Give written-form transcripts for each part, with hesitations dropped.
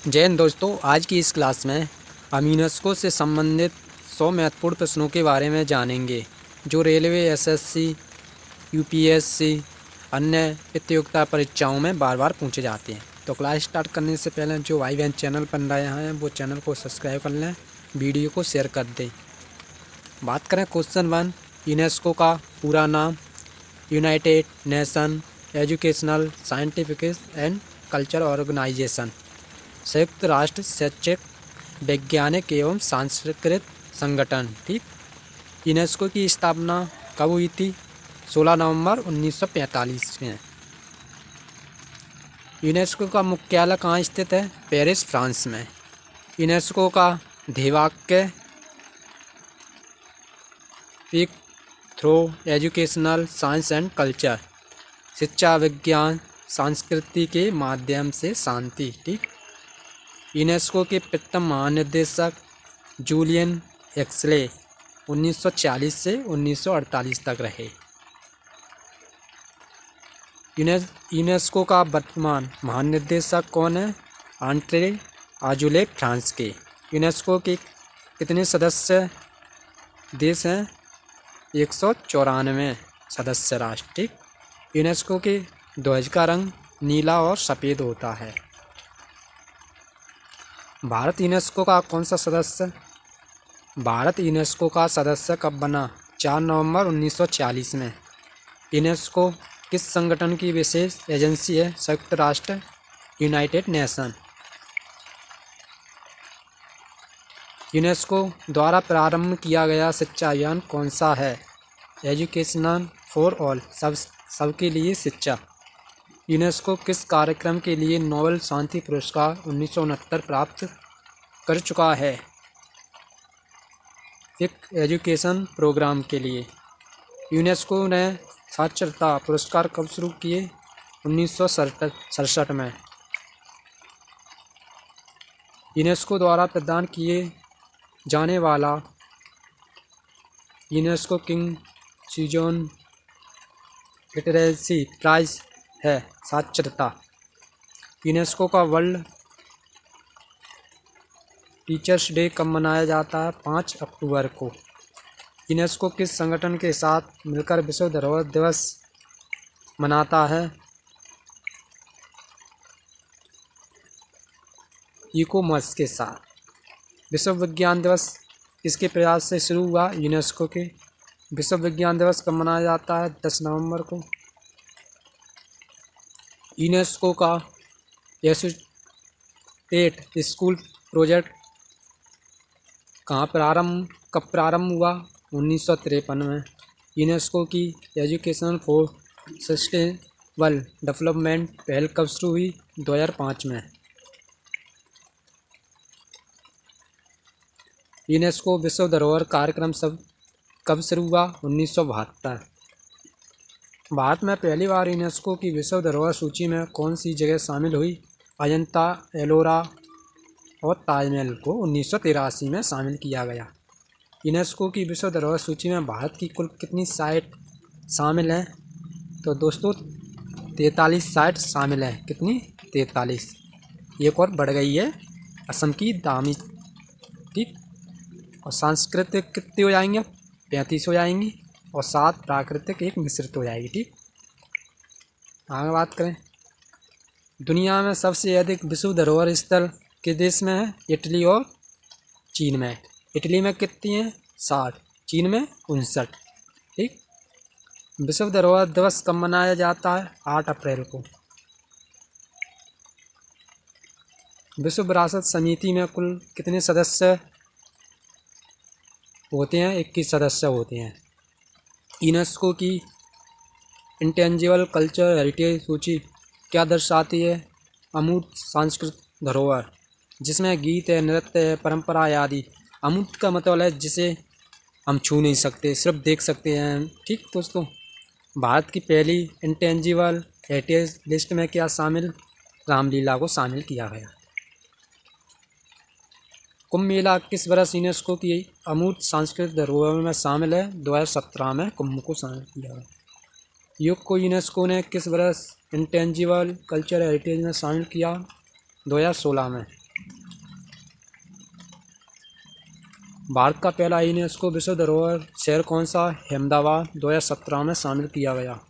जय हिंद दोस्तों। आज की इस क्लास में हम यूनेस्को से संबंधित 100 महत्वपूर्ण प्रश्नों के बारे में जानेंगे जो रेलवे, एसएससी, यूपीएससी, अन्य प्रतियोगिता परीक्षाओं में बार बार पूछे जाते हैं। तो क्लास स्टार्ट करने से पहले जो भाई बहन चैनल पर नए हैं वो चैनल को सब्सक्राइब कर लें, वीडियो को शेयर कर दें। बात करें क्वेश्चन 1, यूनेस्को का पूरा नाम United Nation educational, scientific and culture organisation, संयुक्त राष्ट्र शैक्षिक, वैज्ञानिक एवं सांस्कृतिक संगठन। ठीक। यूनेस्को की स्थापना कब हुई थी? 16 नवंबर 1945 में। यूनेस्को का मुख्यालय कहाँ स्थित है? पेरिस, फ्रांस में। यूनेस्को का ध्येयवाक्य peace through educational science and culture, शिक्षा, विज्ञान, संस्कृति के माध्यम से शांति। ठीक। यूनेस्को के प्रथम महानिदेशक जूलियन एक्सले 1940 से 1948 तक रहे। यूनेस्को का वर्तमान महानिदेशक कौन है? आंद्रे आजुले, फ्रांस के। यूनेस्को के कितने सदस्य देश हैं? 194 सदस्य राष्ट्र। ठीक। यूनेस्को के ध्वज का रंग नीला और सफ़ेद होता है। भारत यूनेस्को का कौन सा सदस्य? भारत यूनेस्को का सदस्य कब बना? 4 नवंबर 1940 में। यूनेस्को किस संगठन की विशेष एजेंसी है? संयुक्त राष्ट्र, यूनाइटेड नेशन। यूनेस्को द्वारा प्रारंभ किया गया शिक्षा अभियान कौन सा है? एजुकेशन फॉर ऑल, सबके लिए शिक्षा। यूनेस्को किस कार्यक्रम के लिए नोबेल शांति पुरस्कार 1969 प्राप्त कर चुका है? एक एजुकेशन प्रोग्राम के लिए। यूनेस्को ने साक्षरता पुरस्कार कब शुरू किए? 1967 में। यूनेस्को द्वारा प्रदान किए जाने वाला UNESCO king Sejong literacy prize है साक्षरता। यूनेस्को का वर्ल्ड टीचर्स डे कब मनाया जाता है? 5 अक्टूबर को। यूनेस्को किस संगठन के साथ मिलकर विश्व धरोहर दिवस मनाता है? इकोमर्स के साथ। विश्व विज्ञान दिवस किसके प्रयास से शुरू हुआ? यूनेस्को के। विश्व विज्ञान दिवस कब मनाया जाता है? 10 नवंबर को। यूनेस्को का एसोसिएट स्कूल प्रोजेक्ट कब प्रारंभ हुआ? 1953 में। यूनेस्को की एजुकेशन फॉर सस्टेनेबल डेवलपमेंट पहल कब शुरू हुई? 2005 में। यूनेस्को विश्व धरोहर कार्यक्रम कब शुरू हुआ? 1972। भारत में पहली बार यूनेस्को की विश्व धरोहर सूची में कौन सी जगह शामिल हुई? अजंता, एलोरा और ताजमहल को 1983 में शामिल किया गया। यूनेस्को की विश्व धरोहर सूची में भारत की कुल कितनी साइट शामिल हैं? तो दोस्तों 43 साइट शामिल हैं। कितनी? 43। एक और बढ़ गई है, असम की दामी। ठीक। और सांस्कृतिक कितनी हो जाएंगे? 35 हो जाएंगी और 7 प्राकृतिक, 1 मिश्रित हो जाएगी। ठीक। आगे बात करें, दुनिया में सबसे अधिक विश्व धरोहर स्थल किस देश में है? इटली और चीन में। इटली में कितनी हैं? 60। चीन में 59। ठीक। विश्व धरोहर दिवस कब मनाया जाता है? 8 अप्रैल को। विश्व विरासत समिति में कुल कितने सदस्य होते हैं? 21 सदस्य होते हैं। यूनेस्को की इंटेंजिबल कल्चर हेरिटेज सूची क्या दर्शाती है? अमूर्त सांस्कृतिक धरोहर, जिसमें गीत है, नृत्य है, परंपरा आदि। अमूर्त का मतलब है जिसे हम छू नहीं सकते, सिर्फ देख सकते हैं। ठीक दोस्तों। भारत की पहली इंटेंजिबल हेरिटेज लिस्ट में क्या शामिल? रामलीला को शामिल किया गया। कुंभ मेला किस वर्ष यूनेस्को की अमूर्त सांस्कृतिक धरोहर में शामिल है? 2017 में कुंभ को शामिल किया गया। योग को यूनेस्को ने किस वर्ष इंटेंजिबल कल्चर हेरिटेज में शामिल किया? 2016 में। भारत का पहला यूनेस्को विश्व धरोहर शहर कौन सा? अहमदाबाद 2017 में शामिल किया गया।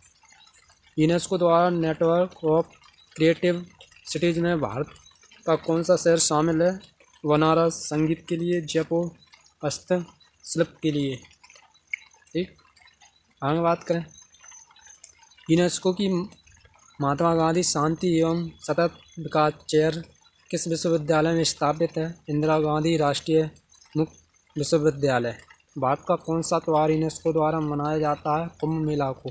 यूनेस्को द्वारा नेटवर्क ऑफ क्रिएटिव सिटीज में भारत का कौन सा शहर शामिल है? बनारस संगीत के लिए, जयपुर हस्तशिल्प के लिए। ठीक, आगे बात करें। यूनेस्को की महात्मा गांधी शांति एवं सतत विकास चेयर किस विश्वविद्यालय में स्थापित है? इंदिरा गांधी राष्ट्रीय मुक्त विश्वविद्यालय। भारत का कौन सा त्योहार यूनेस्को द्वारा मनाया जाता है? कुंभ मेला को।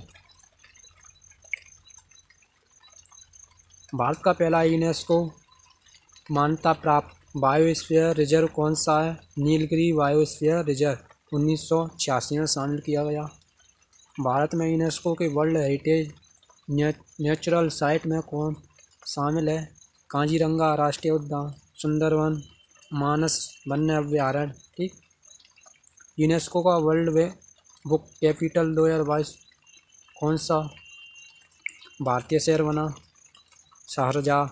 भारत का पहला यूनेस्को मान्यता प्राप्त बायोस्फीयर रिजर्व कौन सा है? नीलगिरी बायोस्फीयर रिजर्व 1986 में शामिल किया गया। भारत में यूनेस्को के वर्ल्ड हेरिटेज नेचुरल साइट में कौन शामिल है? काजीरंगा राष्ट्रीय उद्यान, सुंदरवन, मानस वन्य अभ्यारण्य। ठीक, यूनेस्को का वर्ल्ड बुक कैपिटल 2022 कौन सा भारतीय शहर बना? शारजाह।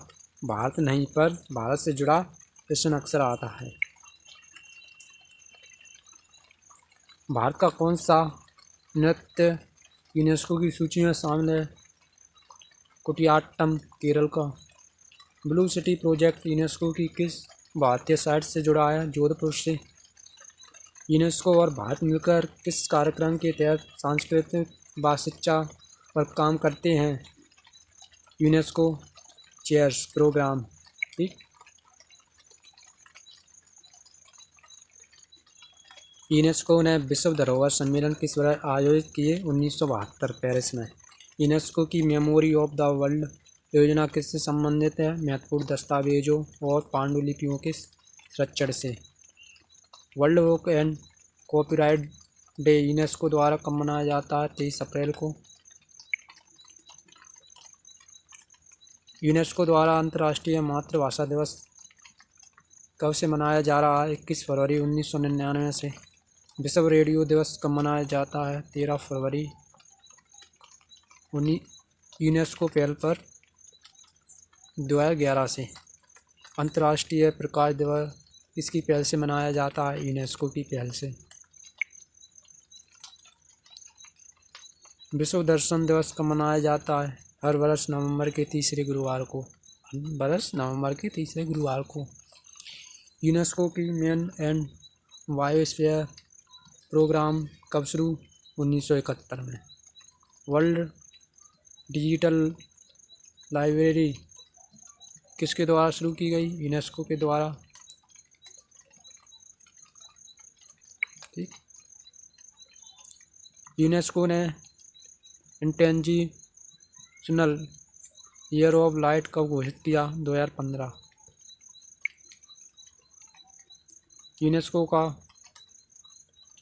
भारत नहीं पर भारत से जुड़ा प्रश्न अक्सर आता है। भारत का कौन सा नृत्य यूनेस्को की सूची में शामिल है? कुटियाट्टम केरल का। ब्लू सिटी प्रोजेक्ट यूनेस्को की किस भारतीय साइट से जुड़ा है? जोधपुर से। यूनेस्को और भारत मिलकर किस कार्यक्रम के तहत सांस्कृतिक व शिक्षा पर काम करते हैं? UNESCO chairs program. ठीक, यूनेस्को ने विश्व धरोहर सम्मेलन किस वर्ष आयोजित किए? 1972 पेरिस में। यूनेस्को की मेमोरी ऑफ द वर्ल्ड योजना किससे संबंधित है? महत्वपूर्ण दस्तावेजों और पांडुलिपियों के संरक्षण से। World book and copyright day UNESCO द्वारा कब मनाया जाता है? 23 अप्रैल को। यूनेस्को द्वारा अंतर्राष्ट्रीय मातृभाषा दिवस कब से मनाया जा रहा है? 21 फरवरी 1999 से। विश्व रेडियो दिवस कब मनाया जाता है? 13 फरवरी। यूनेस्को पहल पर 2011 से। अंतर्राष्ट्रीय प्रकाश दिवस किसकी पहल से मनाया जाता है? यूनेस्को की पहल से। विश्व दर्शन दिवस कब मनाया जाता है? हर वर्ष नवंबर के तीसरे गुरुवार को। यूनेस्को की मैन एंड बायोस्फीयर प्रोग्राम कब शुरू? 1971 में। वर्ल्ड डिजिटल लाइब्रेरी किसके द्वारा शुरू की गई? यूनेस्को के द्वारा। ठीक, यूनेस्को ने इंटरनेशनल ईयर ऑफ लाइट कब घोषित किया? 2015। यूनेस्को का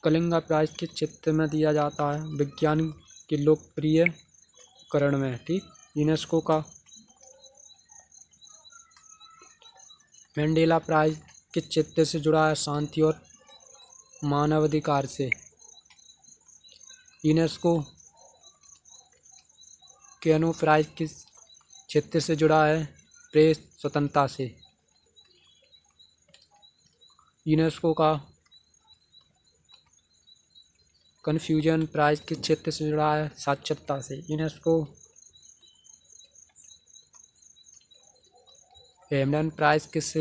कलिंगा प्राइज किस क्षेत्र में दिया जाता है? विज्ञान के लोकप्रियकरण में। ठीक, यूनेस्को का मैंडेला प्राइज किस क्षेत्र से जुड़ा है? शांति और मानवाधिकार से। यूनेस्को केनो प्राइज किस क्षेत्र से जुड़ा है? प्रेस स्वतंत्रता से। यूनेस्को का कन्फ्यूजन प्राइज किस क्षेत्र से जुड़ा है? साक्षरता से। यूनेस्को हेमडन प्राइज किस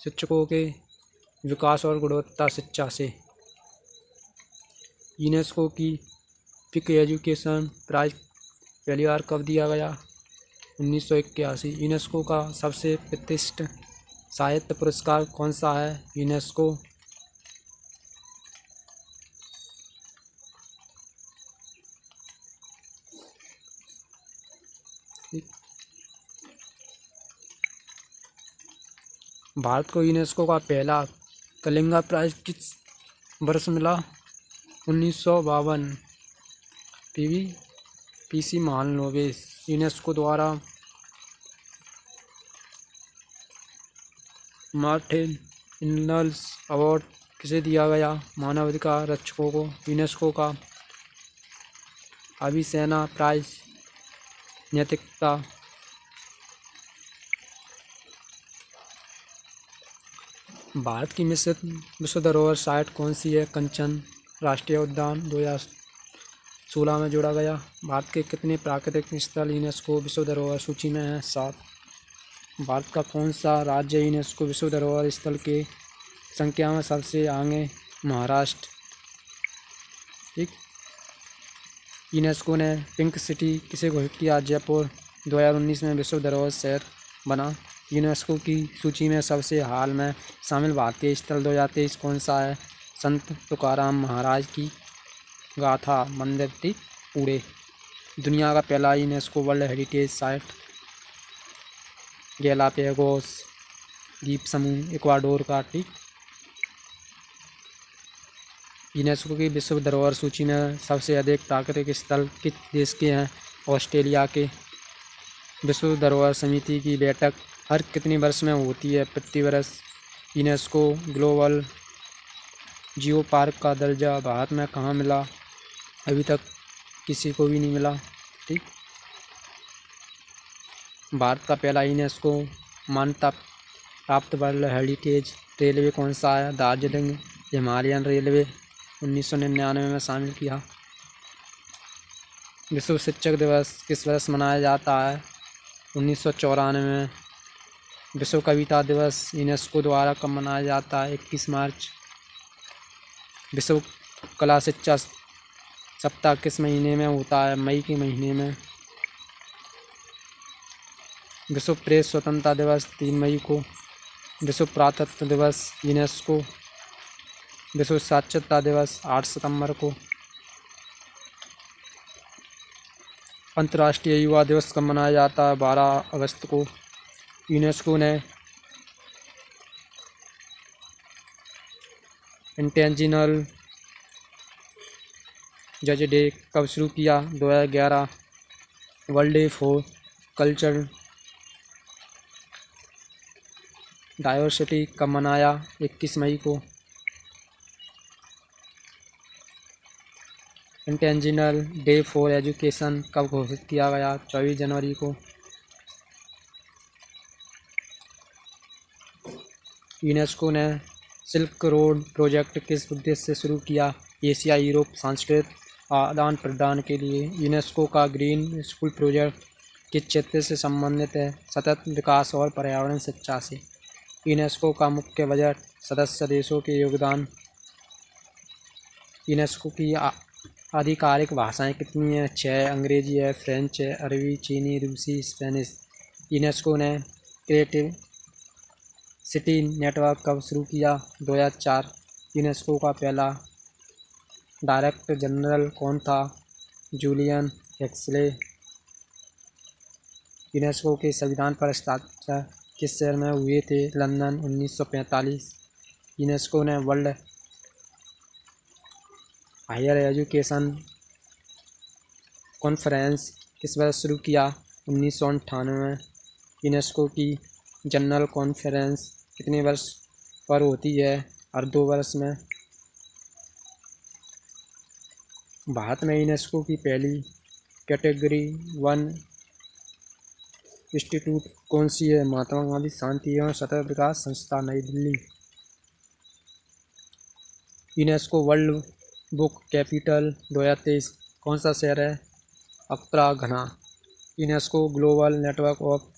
शिक्षकों के विकास और गुणवत्ता शिक्षा से। यूनेस्को की पिक एजुकेशन प्राइज पहली बार कब दिया गया? 1981। यूनेस्को का सबसे प्रतिष्ठित साहित्य पुरस्कार कौन सा है? यूनेस्को भारत को यूनेस्को का पहला कलिंगा प्राइज किस वर्ष मिला? 1952। पीसी महालनोबिस यूनेस्को द्वारा मार्टिन इनल्स अवार्ड किसे दिया गया? मानवाधिकार रक्षकों को। यूनेस्को का अभिसेना प्राइज नैतिकता भारत की विश्व धरोहर साइट कौन सी है? कंचन राष्ट्रीय उद्यान 2016 में जोड़ा गया। भारत के कितने प्राकृतिक स्थल यूनेस्को विश्व धरोहर सूची में हैं? 7। भारत का कौन सा राज्य यूनेस्को विश्व धरोहर स्थल के संख्या में सबसे आगे? महाराष्ट्र। ठीक। यूनेस्को ने पिंक सिटी किसे घोषित किया? जयपुर 2019 में विश्व धरोहर शहर बना। यूनेस्को की सूची में सबसे हाल में शामिल भारतीय स्थल 2023 कौन सा है? संत तुकाराम महाराज की गाथा मंदिर, ठीक, पुणे। दुनिया का पहला UNESCO world heritage site Galapagos द्वीप समूह, इक्वाडोर का, ठीक। यूनेस्को की विश्व धरोहर सूची में सबसे अधिक प्राकृतिक स्थल किस देश के हैं? ऑस्ट्रेलिया के। विश्व धरोहर समिति की बैठक हर कितने वर्ष में होती है? प्रति वर्ष। यूनेस्को ग्लोबल जियो पार्क का दर्जा भारत में कहाँ मिला? अभी तक किसी को भी नहीं मिला, ठीक। भारत का पहला यूनेस्को मान्यता प्राप्त वर्ल्ड हेरिटेज रेलवे कौन सा है? दार्जिलिंग हिमालयन रेलवे 1999 में शामिल किया। विश्व शिक्षक दिवस किस वर्ष मनाया जाता है? 1994 में। विश्व कविता दिवस यूनेस्को द्वारा कब मनाया जाता है? 21 मार्च। विश्व कला शिक्षा सप्ताह किस महीने में होता है? मई के महीने में। विश्व प्रेस स्वतंत्रता दिवस 3 मई को। विश्व पुरातत्व दिवस यूनेस्को। विश्व साक्षरता दिवस 8 सितंबर को। अंतर्राष्ट्रीय युवा दिवस कब मनाया जाता है? 12 अगस्त को। यूनेस्को ने इंटेंजिनल जज डे कब शुरू किया? 2011। World day for cultural diversity कब मनाया? 21 मई को। इंटेंजिनल डे फॉर एजुकेशन कब घोषित किया गया? 24 जनवरी को। यूनेस्को ने सिल्क रोड प्रोजेक्ट किस उद्देश्य से शुरू किया? एशिया यूरोप सांस्कृतिक आदान प्रदान के लिए। यूनेस्को का ग्रीन स्कूल प्रोजेक्ट किस क्षेत्र से संबंधित है? सतत विकास और पर्यावरण शिक्षा से। यूनेस्को का मुख्य बजट सदस्य देशों के योगदान। यूनेस्को की आधिकारिक भाषाएं कितनी हैं? 6। अंग्रेजी है, फ्रेंच है, अरबी, चीनी, रूसी, स्पेनिश। यूनेस्को ने क्रिएटिव सिटी नेटवर्क कब शुरू किया? 2004। यूनेस्को का पहला डायरेक्टर जनरल कौन था? जूलियन एक्सले। यूनेस्को के संविधान पर हस्ताक्षर किस शहर में हुए थे? लंदन 1945। यूनेस्को ने वर्ल्ड हायर एजुकेशन कॉन्फ्रेंस किस वर्ष शुरू किया? 1998। यूनेस्को की जनरल कॉन्फ्रेंस कितने वर्ष पर होती है? हर 2 वर्ष में। भारत में यूनेस्को की पहली कैटेगरी 1 इंस्टीट्यूट कौन सी है? महात्मा गांधी शांति एवं सतत विकास संस्था, नई Delhi. UNESCO world book capital 2023 कौन सा शहर है? अक्रा, घना। UNESCO global network of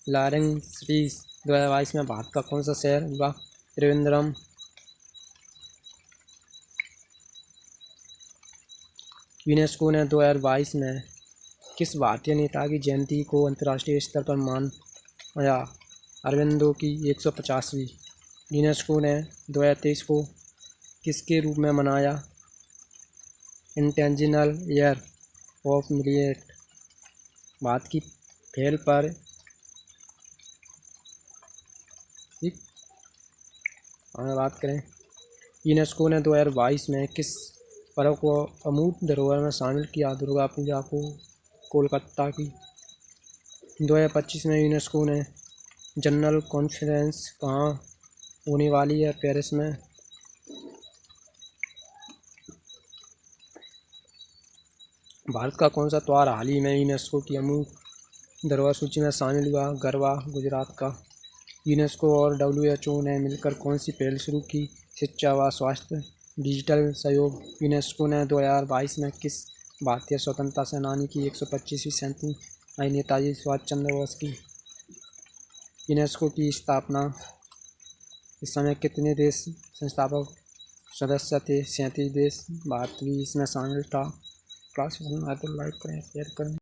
learning cities 2022 में भारत का कौन सा शहर हुआ? त्रिवेंद्रम। यूनेस्को ने 2022 में किस भारतीय नेता की जयंती को अंतर्राष्ट्रीय स्तर पर मनाया? अरविंदो की 150वीं। यूनेस्को ने 2023 को किसके रूप में मनाया? इंटेंजिनल ईयर ऑफ मिलेट। भारत की पहल पर, ठीक, अगर बात करें, यूनेस्को ने 2022 में किस पर्व को अमूर्त धरोहर में शामिल किया? दुर्गा पूजा को, कोलकाता की। 2025 में यूनेस्को ने जनरल कॉन्फ्रेंस कहाँ होने वाली है? पेरिस में। भारत का कौन सा त्यौहार हाल ही में यूनेस्को की अमूर्त धरोहर सूची में शामिल हुआ? गरबा, गुजरात का। यूनेस्को और WHO ने मिलकर कौन सी पहल शुरू की? शिक्षा व स्वास्थ्य। डिजिटल सहयोग। यूनेस्को ने 2022 में किस भारतीय स्वतंत्रता सेनानी की 125वीं जयंती आई? नेताजी सुभाष चंद्र बोस की। यूनेस्को की स्थापना इस समय कितने देश संस्थापक सदस्य थे? 37 देश। भारत भी इसमें शामिल था। क्लास पसंद आए तो लाइक करें, शेयर करें।